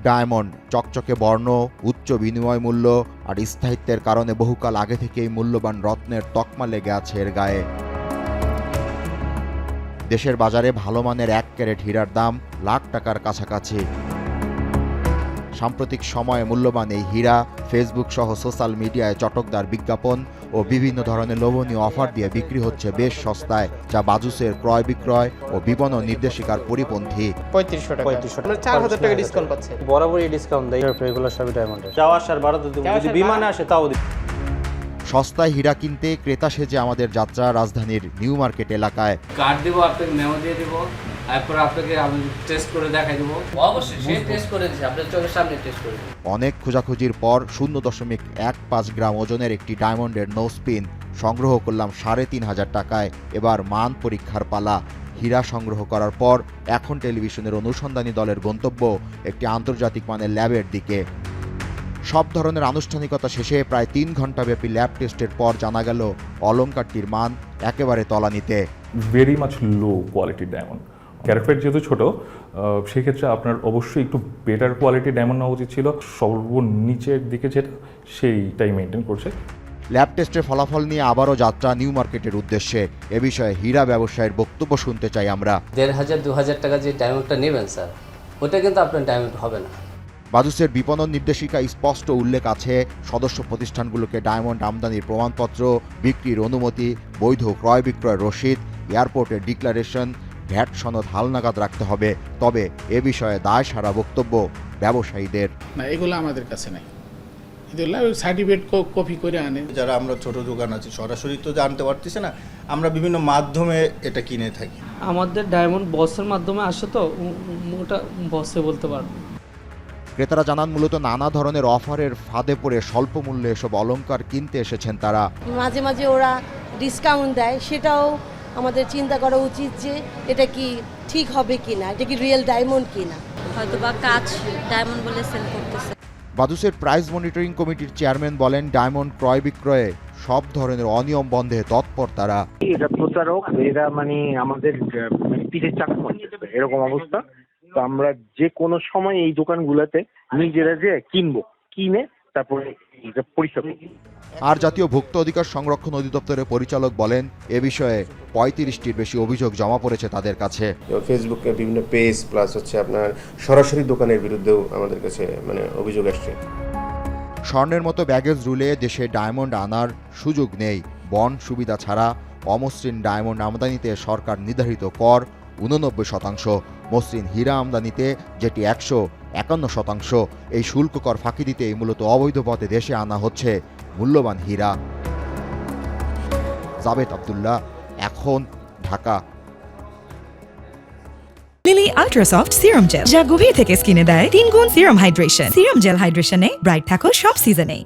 Diamond চকচকে বর্ণ, উচ্চ বিনিময় মূল্য আর স্থায়িত্বের কারণে বহুকাল আগে থেকেই মূল্যবান রত্নের তকমা লেগে আছে এর গায়ে। দেশের বাজারে ভালো মানের 1 ক্যারেট হীরার দাম লাখ টাকার কাছাকাছি। সাম্প্রতিক সময়ে মূল্যবান এই হীরা ফেসবুক সহ সোশ্যাল মিডিয়ায় চটকদার বিজ্ঞাপন ও বিভিন্ন ধরনের লোভনীয় অফার দিয়ে বিক্রি হচ্ছে বেশ সস্তায়, যা বাজুসের ক্রয় বিক্রয় ও বিপণন নির্দেশিকার পরিপন্থী। 3500 টাকা 4000 টাকা ডিসকাউন্ট পাচ্ছে। বরাবরই ডিসকাউন্ট দেয় রেগুলার সবই ডায়মন্ডে। যাওয়া আসার ভাড়া তো যদি বিমানে আসে তাও দিই। সস্তায় হীরা কিনতে ক্রেতা সেজে আমাদের যাত্রা রাজধানীর নিউ মার্কেট এলাকায়। কার্ড দেবো, আপনাকে মেমো দিয়ে দেবো, তারপর আপনাকে আমি টেস্ট করে দেখাই দেবো। অবশ্যই সে টেস্ট করে দিচ্ছে, আপনার চোখের সামনে টেস্ট করে দিচ্ছে। অনেক খোঁজাখুঁজির পর 0.15 গ্রাম ওজনের একটি ডায়মন্ডের নো স্পিন সংগ্রহ করলাম 3500 টাকায়। এবার মান পরীক্ষার পালা। হীরা সংগ্রহ করার পর এখন টেলিভিশনের অনুসন্ধানী দলের গন্তব্য একটি আন্তর্জাতিক মানের ল্যাবের দিকে। সব ধরনের আনুষ্ঠানিকতা শেষে প্রায় 3 ঘন্টাব্যাপী ল্যাব টেস্টের পর জানা গেল অলংকারটির মান একেবারে তলানিতে। ভেরি মাচ লো কোয়ালিটির ডায়মন্ড। ক্যারেট যেহেতু ছোট, সেক্ষেত্রে আপনার অবশ্যই একটু বেটার কোয়ালিটির ডায়মন্ড নেওয়া উচিত ছিল। সর্বনিচের দিকে যেটা সেইটাই মেনটেন করছে। ল্যাব টেস্টের ফলাফল নিয়ে আবারও যাত্রা নিউ মার্কেটের উদ্দেশ্যে। এ বিষয়ে হীরা ব্যবসায়ীর বক্তব্য শুনতে চাই আমরা। 1500-2000 টাকা যে ডায়মন্ডটা নেবেন স্যার, ওটা কিন্তু আপনার ডায়মন্ড হবে না। বাজুসের বিপণন নির্দেশিকায় স্পষ্ট উল্লেখ আছে সদস্য প্রতিষ্ঠানগুলোকে ডায়মন্ড আমদানির প্রমাণপত্র, বিক্রির অনুমতি, বৈধ ক্রয় বিক্রয় রসিদ, এয়ারপোর্টের ডিক্লারেশন, ভ্যাট সনদ হালনাগাদ রাখতে হবে। তবে এ বিষয়ে দায় সারা বক্তব্য ব্যবসায়ীদের। না, এগুলো আমাদের কাছে নাই। এগুলো সার্টিফিকেট কপি করে আনে। যারা আমরা ছোট দোকান আছি সরাসরি তো জানতে পারতেছে না, আমরা বিভিন্ন মাধ্যমে এটা কিনে থাকি। আমাদের ডায়মন্ড বসের মাধ্যমে আসে, তো ওটা বসে বলতে পারবো। ক্রেতারা জানান মূলত নানা ধরনের অফারের ফাঁদে পড়ে স্বল্প মূল্যে এসব অলংকার কিনতে এসেছেন তারা। মাঝে মাঝে ওরা ডিসকাউন্ট দেয়, সেটাও আমাদের চিন্তা করা উচিত যে এটা কি ঠিক হবে কিনা, এটা কি রিয়েল ডায়মন্ড কিনা। হয়তো বা কাজ ডায়মন্ড বলে সেল করতেছে। বাজুসের প্রাইস মনিটরিং কমিটির চেয়ারম্যান বলেন, ডায়মন্ড ক্রয় বিক্রয়ে সব ধরনের অনিয়ম বন্ধে তৎপর তারা। এটা প্রতারক, এরা মানে আমাদের পিঠে চাকু মারতেছে, এরকম অবস্থা। তো আমরা যে কোনো সময় এই দোকানগুলোতে নিজেরা যে কিনে তারপরে পরীক্ষা করি। আর জাতীয় ভোক্তা অধিকার সংরক্ষণ অধিদপ্তরের পরিচালক বলেন, এ বিষয়ে 35টির বেশি অভিযোগ জমা পড়েছে তাদের কাছে। ফেসবুকে বিভিন্ন পেজ প্লাস হচ্ছে আপনার সরাসরি দোকানের বিরুদ্ধেও আমাদের কাছে অভিযোগ আসছে। স্বর্ণের মতো ব্যাগেজ রুলে দেশে ডায়মন্ড আনার সুযোগ নেই। বন্ড সুবিধা ছাড়া অমসৃণ ডায়মন্ড আমদানিতে সরকার নির্ধারিত কর 89%, মসৃণ হীরা আমদানিতে যেটি 151%। এই শুল্ক কর ফাঁকি দিতেই মূলত অবৈধ পথে দেশে আনা হচ্ছে মূল্যবান হীরা। জাবেদ আব্দুল্লাহ, এখন, Dhaka. Lily ultra soft serum gel, যা গভীর থেকে স্কিনে দেয় 3 গুণ সিরাম হাইড্রেশন। সিরাম জেল হাইড্রেশনে ব্রাইট থাকো সব সিজনে।